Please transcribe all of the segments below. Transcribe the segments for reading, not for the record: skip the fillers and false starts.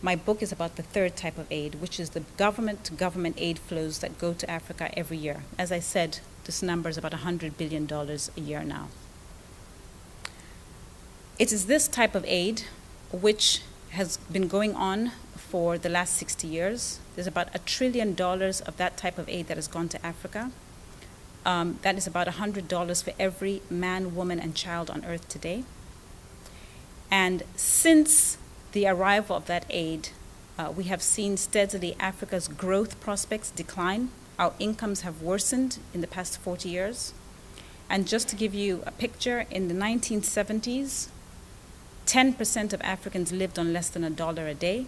my book is about the third type of aid, which is the government-to-government aid flows that go to Africa every year. As I said, this number is about $100 billion a year now. It is this type of aid which has been going on for the last 60 years. There's about $1 trillion of that type of aid that has gone to Africa. That is about $100 for every man, woman, and child on earth today. And since the arrival of that aid, we have seen steadily Africa's growth prospects decline. Our incomes have worsened in the past 40 years. And just to give you a picture, in the 1970s, 10% of Africans lived on less than $1 a day.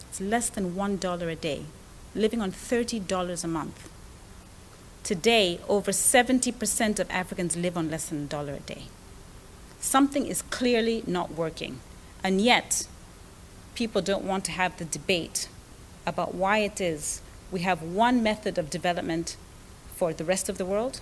It's less than $1 a day, living on $30 a month. Today, over 70% of Africans live on less than $1 a day. Something is clearly not working. And yet, people don't want to have the debate about why it is we have one method of development for the rest of the world,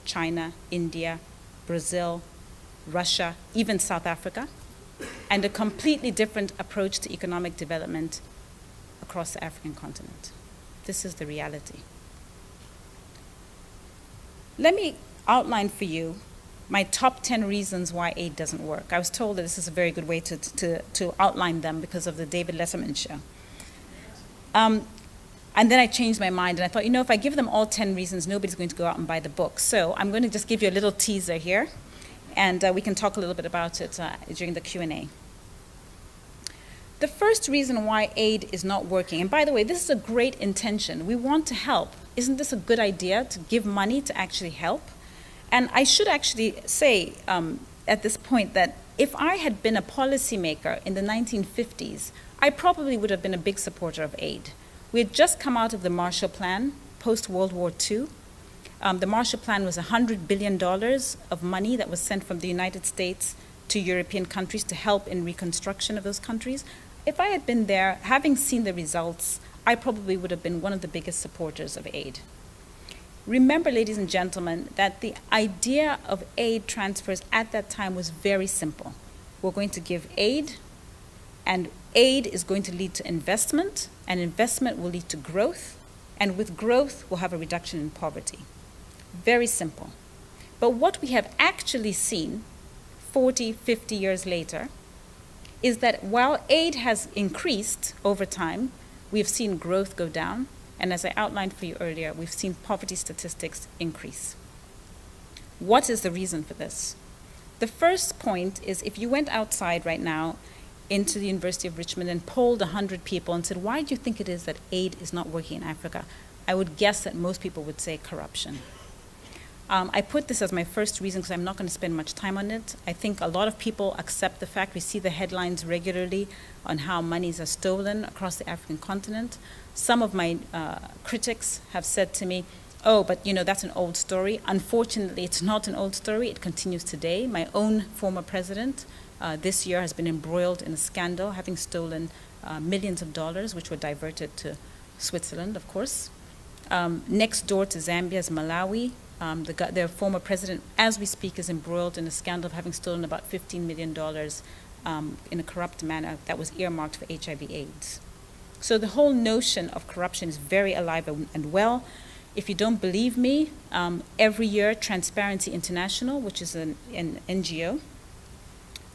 China, India, Brazil, Russia, even South Africa, and a completely different approach to economic development across the African continent. This is the reality. Let me outline for you my top 10 reasons why aid doesn't work. I was told that this is a very good way to outline them because of the David Letterman show. And then I changed my mind and I thought, if I give them all 10 reasons, nobody's going to go out and buy the book. So I'm going to just give you a little teaser here, and we can talk a little bit about it during the Q&A. The first reason why aid is not working, and by the way, this is a great intention. We want to help. Isn't this a good idea to give money to actually help? And I should actually say at this point that if I had been a policymaker in the 1950s, I probably would have been a big supporter of aid. We had just come out of the Marshall Plan, post-World War II. The Marshall Plan was $100 billion of money that was sent from the United States to European countries to help in reconstruction of those countries. If I had been there, having seen the results, I probably would have been one of the biggest supporters of aid. Remember, ladies and gentlemen, that the idea of aid transfers at that time was very simple. We're going to give aid, and aid is going to lead to investment, and investment will lead to growth, and with growth, we'll have a reduction in poverty. Very simple. But what we have actually seen 40, 50 years later is that while aid has increased over time, we've seen growth go down, and as I outlined for you earlier, we've seen poverty statistics increase. What is the reason for this? The first point is if you went outside right now into the University of Richmond and polled 100 people and said, why do you think it is that aid is not working in Africa? I would guess that most people would say corruption. I put this as my first reason because I'm not going to spend much time on it. I think a lot of people accept the fact we see the headlines regularly on how monies are stolen across the African continent. Some of my critics have said to me, oh, but that's an old story. Unfortunately, it's not an old story. It continues today. My own former president this year has been embroiled in a scandal, having stolen millions of dollars, which were diverted to Switzerland, of course. Next door to Zambia is Malawi. Their former president, as we speak, is embroiled in a scandal of having stolen about $15 million in a corrupt manner that was earmarked for HIV/AIDS. So the whole notion of corruption is very alive and well. If you don't believe me, every year Transparency International, which is an NGO,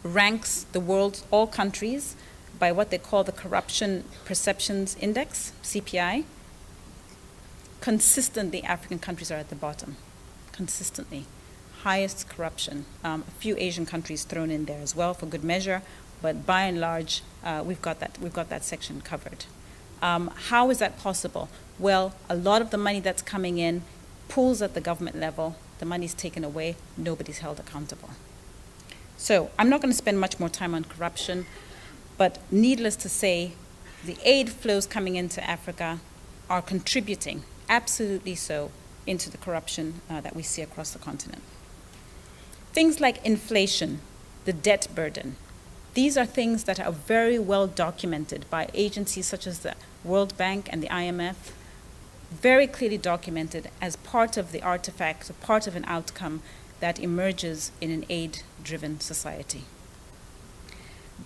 ranks the world's all countries by what they call the Corruption Perceptions Index, CPI. Consistently, African countries are at the bottom. Consistently. Highest corruption. A few Asian countries thrown in there as well for good measure, but by and large, we've got that section covered. How is that possible? Well, a lot of the money that's coming in pools at the government level. The money's taken away. Nobody's held accountable. So I'm not going to spend much more time on corruption, but needless to say, the aid flows coming into Africa are contributing, absolutely so, into the corruption that we see across the continent. Things like inflation, the debt burden. These are things that are very well documented by agencies such as the World Bank and the IMF, very clearly documented as part of the artifact, part of an outcome that emerges in an aid-driven society.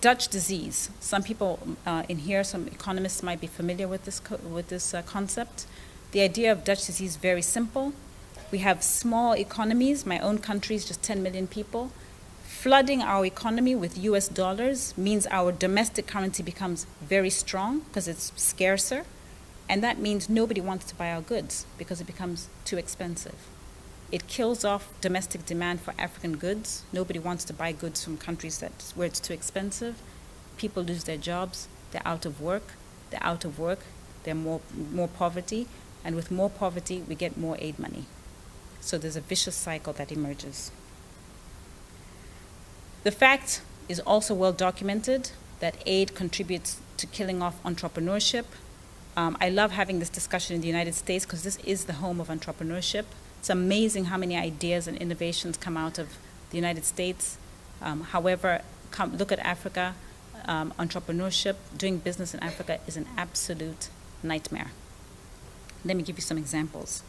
Dutch disease. Some people in here, some economists might be familiar with this concept. The idea of Dutch disease is very simple. We have small economies. My own country is just 10 million people. Flooding our economy with US dollars means our domestic currency becomes very strong because it's scarcer. And that means nobody wants to buy our goods because it becomes too expensive. It kills off domestic demand for African goods. Nobody wants to buy goods from countries where it's too expensive. People lose their jobs. They're out of work. There's more poverty. And with more poverty, we get more aid money. So there's a vicious cycle that emerges. The fact is also well documented that aid contributes to killing off entrepreneurship. I love having this discussion in the United States because this is the home of entrepreneurship. It's amazing how many ideas and innovations come out of the United States. However, look at Africa. Entrepreneurship, doing business in Africa is an absolute nightmare. Let me give you some examples.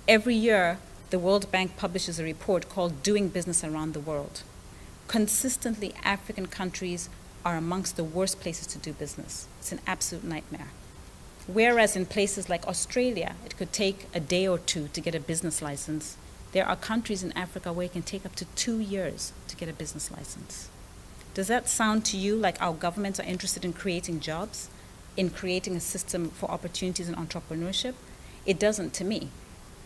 Every year, the World Bank publishes a report called Doing Business Around the World. Consistently, African countries are amongst the worst places to do business. It's an absolute nightmare. Whereas in places like Australia, it could take a day or two to get a business license, there are countries in Africa where it can take up to 2 years to get a business license. Does that sound to you like our governments are interested in creating jobs, in creating a system for opportunities and entrepreneurship? It doesn't to me.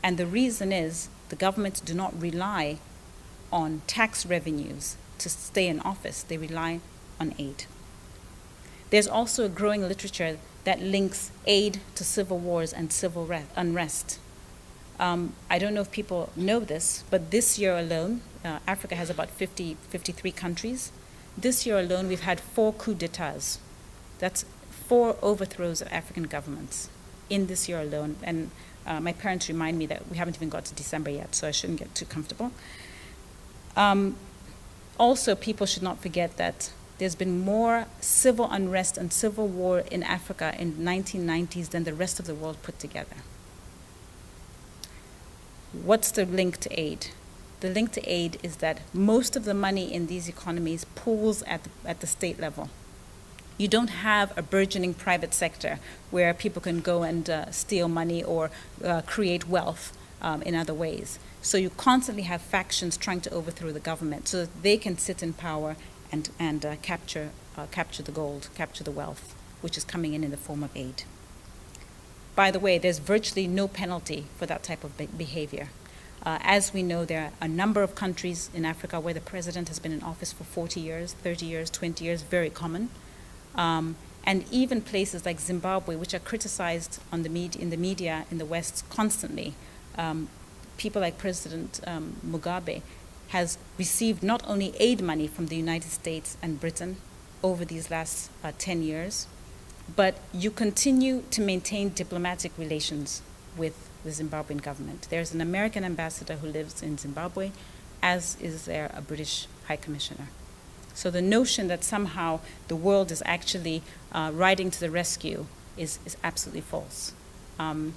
And the reason is the governments do not rely on tax revenues to stay in office. They rely on aid. There's also a growing literature that links aid to civil wars and civil unrest. I don't know if people know this, but this year alone, Africa has about 53 countries. This year alone, we've had 4 coups d'etats. That's 4 overthrows of African governments in this year alone. And my parents remind me that we haven't even got to December yet, so I shouldn't get too comfortable. Also, people should not forget that there's been more civil unrest and civil war in Africa in the 1990s than the rest of the world put together. What's the link to aid? The link to aid is that most of the money in these economies pools at the state level. You don't have a burgeoning private sector where people can go and steal money or create wealth in other ways. So you constantly have factions trying to overthrow the government so that they can sit in power and capture the gold, capture the wealth, which is coming in the form of aid. By the way, there's virtually no penalty for that type of behavior. As we know, there are a number of countries in Africa where the president has been in office for 40 years, 30 years, 20 years, very common. And even places like Zimbabwe, which are criticized in the media in the West constantly, people like President Mugabe has received not only aid money from the United States and Britain over these last 10 years, but you continue to maintain diplomatic relations with the Zimbabwean government. There's an American ambassador who lives in Zimbabwe, as is there a British High Commissioner. So the notion that somehow the world is actually riding to the rescue is absolutely false. In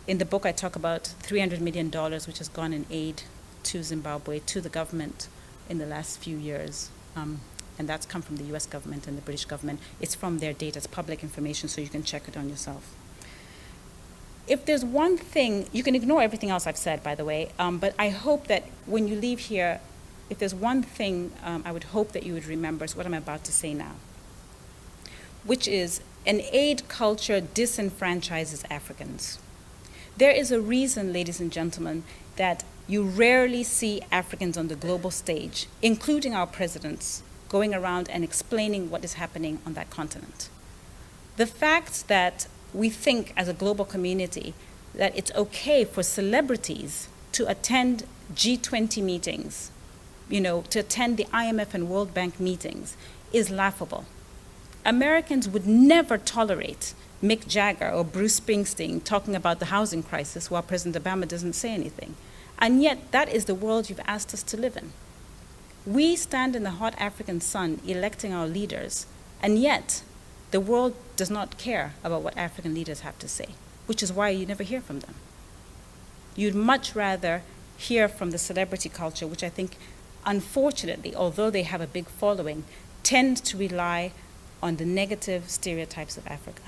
the book, I talk about $300 million, which has gone in aid to Zimbabwe, to the government in the last few years. And that's come from the US government and the British government. It's from their data, it's public information, so you can check it on yourself. If there's one thing, you can ignore everything else I've said, by the way, but I hope that when you leave here, if there's one thing I would hope that you would remember is what I'm about to say now, which is an aid culture disenfranchises Africans. There is a reason, ladies and gentlemen, that you rarely see Africans on the global stage, including our presidents, going around and explaining what is happening on that continent. The fact that we think as a global community that it's okay for celebrities to attend G20 meetings, to attend the IMF and World Bank meetings is laughable. Americans would never tolerate Mick Jagger or Bruce Springsteen talking about the housing crisis while President Obama doesn't say anything. And yet, that is the world you've asked us to live in. We stand in the hot African sun electing our leaders, and yet the world does not care about what African leaders have to say, which is why you never hear from them. You'd much rather hear from the celebrity culture, which I think, unfortunately, although they have a big following, tend to rely on the negative stereotypes of Africa.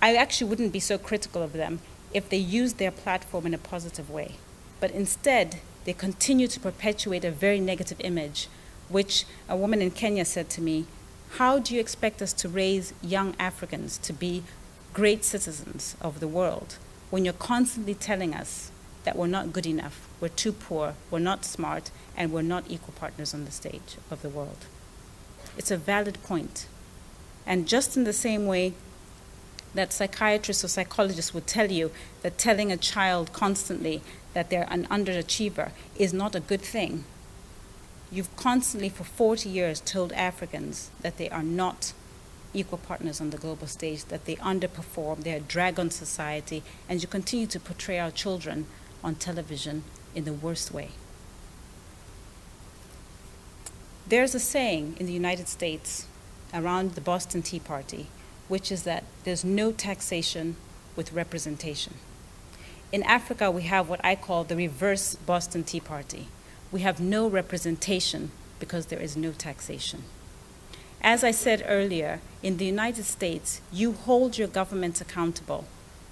I actually wouldn't be so critical of them if they used their platform in a positive way. But instead, they continue to perpetuate a very negative image, which a woman in Kenya said to me, how do you expect us to raise young Africans to be great citizens of the world when you're constantly telling us that we're not good enough, we're too poor, we're not smart, and we're not equal partners on the stage of the world? It's a valid point. And just in the same way that psychiatrists or psychologists would tell you that telling a child constantly that they're an underachiever is not a good thing, you've constantly for 40 years told Africans that they are not equal partners on the global stage, that they underperform, they're a drag on society, and you continue to portray our children on television in the worst way. There's a saying in the United States around the Boston Tea Party, which is that there's no taxation with representation. In Africa, we have what I call the reverse Boston Tea Party. We have no representation because there is no taxation. As I said earlier, in the United States, you hold your governments accountable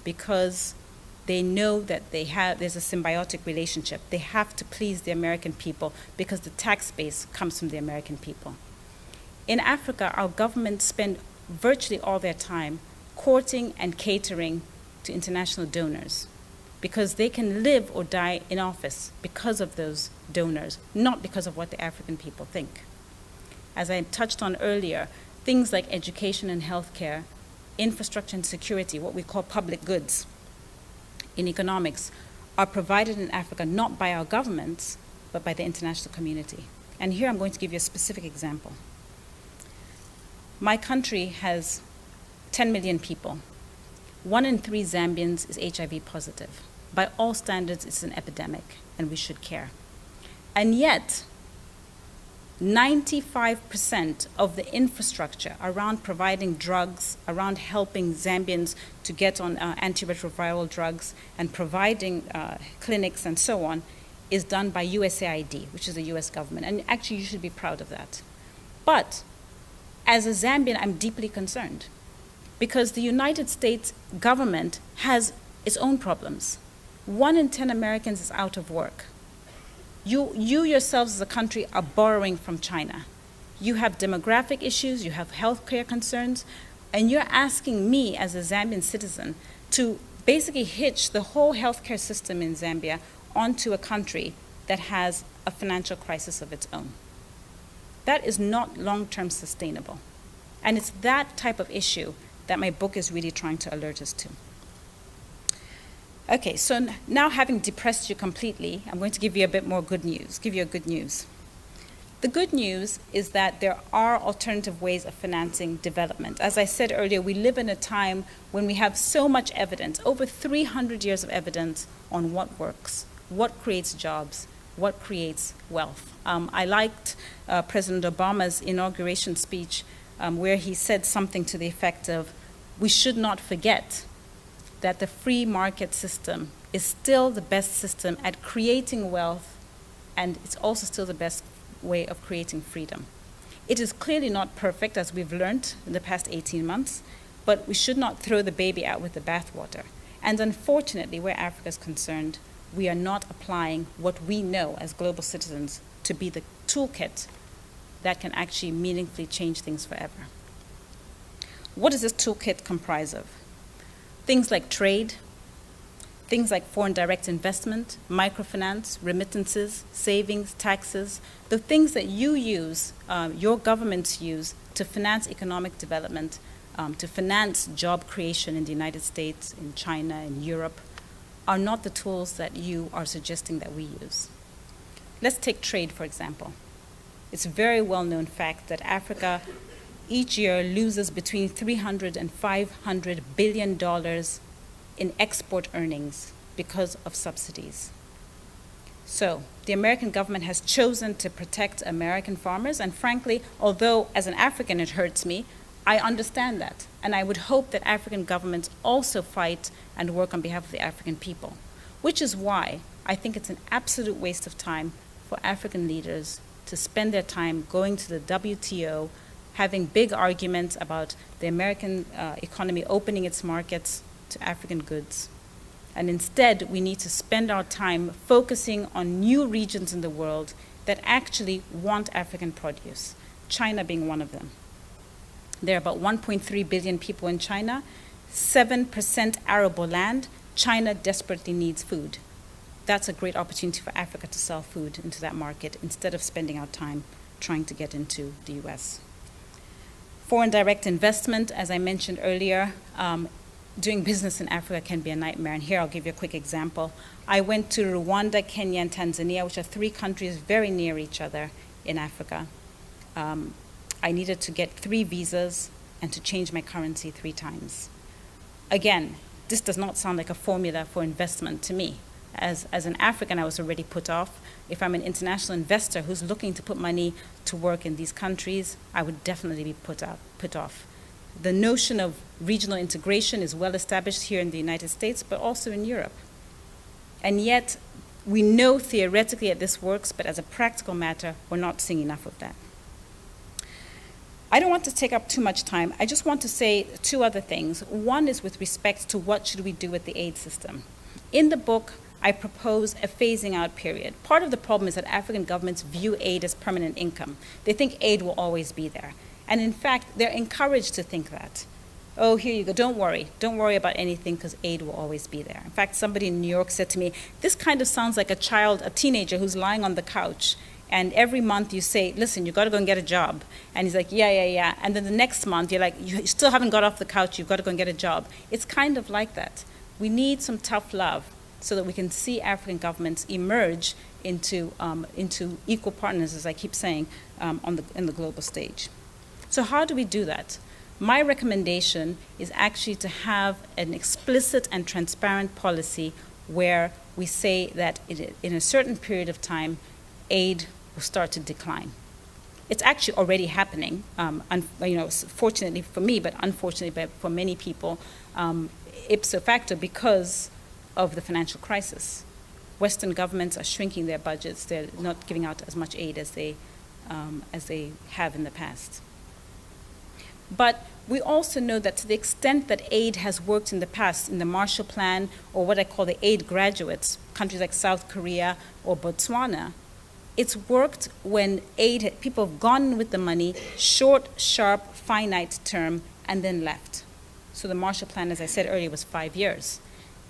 because they know that there's a symbiotic relationship. They have to please the American people because the tax base comes from the American people. In Africa, our governments spend virtually all their time courting and catering to international donors because they can live or die in office because of those donors, not because of what the African people think. As I touched on earlier, things like education and healthcare, infrastructure and security, what we call public goods in economics, are provided in Africa not by our governments, but by the international community. And here I'm going to give you a specific example. My country has 10 million people. 1 in 3 Zambians is HIV positive. By all standards, it's an epidemic, and we should care. And yet, 95% of the infrastructure around providing drugs, around helping Zambians to get on antiretroviral drugs and providing clinics and so on, is done by USAID, which is the US government. And actually, you should be proud of that. But as a Zambian, I'm deeply concerned because the United States government has its own problems. 1 in 10 Americans is out of work. You yourselves as a country are borrowing from China. You have demographic issues, you have healthcare concerns, and you're asking me as a Zambian citizen to basically hitch the whole healthcare system in Zambia onto a country that has a financial crisis of its own. That is not long-term sustainable. And it's that type of issue that my book is really trying to alert us to. Okay, so now having depressed you completely, I'm going to give you a bit more good news, good news. The good news is that there are alternative ways of financing development. As I said earlier, we live in a time when we have so much evidence, over 300 years of evidence on what works, what creates jobs, what creates wealth. I liked President Obama's inauguration speech where he said something to the effect of, we should not forget that the free market system is still the best system at creating wealth, and it's also still the best way of creating freedom. It is clearly not perfect, as we've learned in the past 18 months, but we should not throw the baby out with the bathwater. And unfortunately, where Africa is concerned, we are not applying what we know as global citizens to be the toolkit that can actually meaningfully change things forever. What does this toolkit comprise of? Things like trade, things like foreign direct investment, microfinance, remittances, savings, taxes, the things that you use, your governments use to finance economic development, to finance job creation in the United States, in China, in Europe, are not the tools that you are suggesting that we use. Let's take trade, for example. It's a very well-known fact that Africa each year loses between $300 and $500 billion in export earnings because of subsidies. So the American government has chosen to protect American farmers, and frankly, although as an African it hurts me, I understand that. And I would hope that African governments also fight and work on behalf of the African people, which is why I think it's an absolute waste of time for African leaders to spend their time going to the WTO, having big arguments about the American economy opening its markets to African goods. And instead, we need to spend our time focusing on new regions in the world that actually want African produce, China being one of them. There are about 1.3 billion people in China, 7% arable land. China desperately needs food. That's a great opportunity for Africa to sell food into that market instead of spending our time trying to get into the US. Foreign direct investment, as I mentioned earlier, doing business in Africa can be a nightmare. And here I'll give you a quick example. I went to Rwanda, Kenya, and Tanzania, which are 3 countries very near each other in Africa. I needed to get 3 visas and to change my currency 3 times. Again, this does not sound like a formula for investment to me. As an African, I was already put off. If I'm an international investor who's looking to put money to work in these countries, I would definitely be put off. The notion of regional integration is well established here in the United States, but also in Europe. And yet, we know theoretically that this works, but as a practical matter, we're not seeing enough of that. I don't want to take up too much time. I just want to say 2 other things. One is with respect to what should we do with the aid system. In the book, I propose a phasing out period. Part of the problem is that African governments view aid as permanent income. They think aid will always be there. And in fact, they're encouraged to think that. Oh, here you go, don't worry about anything because aid will always be there. In fact, somebody in New York said to me, this kind of sounds like a teenager who's lying on the couch, and every month you say, listen, you gotta go and get a job. And he's like, yeah. And then the next month you're like, you still haven't got off the couch, you've gotta go and get a job. It's kind of like that. We need some tough love so that we can see African governments emerge into equal partners, as I keep saying, in the global stage. So how do we do that? My recommendation is actually to have an explicit and transparent policy where we say that in a certain period of time, aid will start to decline. It's actually already happening, fortunately for me, but unfortunately for many people, ipso facto, because of the financial crisis. Western governments are shrinking their budgets. They're not giving out as much aid as they have in the past. But we also know that to the extent that aid has worked in the past, in the Marshall Plan, or what I call the aid graduates, countries like South Korea or Botswana, it's worked when people have gone with the money, short, sharp, finite term, and then left. So the Marshall Plan, as I said earlier, was 5 years.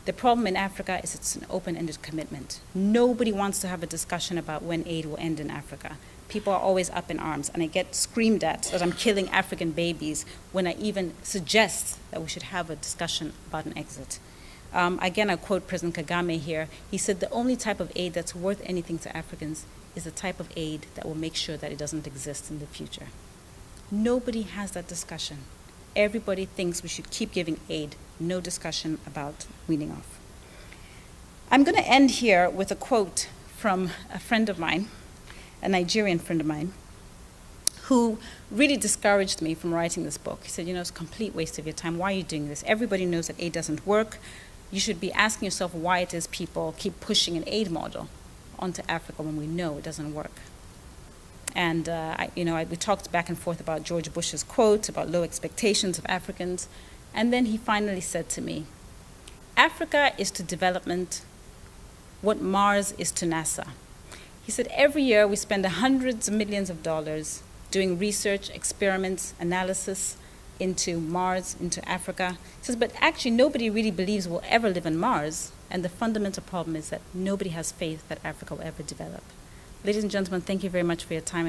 The problem in Africa is it's an open-ended commitment. Nobody wants to have a discussion about when aid will end in Africa. People are always up in arms, and I get screamed at that I'm killing African babies when I even suggest that we should have a discussion about an exit. Again, I quote President Kagame here. He said the only type of aid that's worth anything to Africans is the type of aid that will make sure that it doesn't exist in the future. Nobody has that discussion. Everybody thinks we should keep giving aid. No discussion about weaning off. I'm going to end here with a quote from a friend of mine, a Nigerian friend of mine, who really discouraged me from writing this book. He said, it's a complete waste of your time. Why are you doing this? Everybody knows that aid doesn't work. You should be asking yourself why it is people keep pushing an aid model onto Africa when we know it doesn't work. And we talked back and forth about George Bush's quote about low expectations of Africans. And then he finally said to me, Africa is to development what Mars is to NASA. He said, every year we spend hundreds of millions of dollars doing research, experiments, analysis into Mars, into Africa. He says, but actually nobody really believes we'll ever live on Mars. And the fundamental problem is that nobody has faith that Africa will ever develop. Ladies and gentlemen, thank you very much for your time.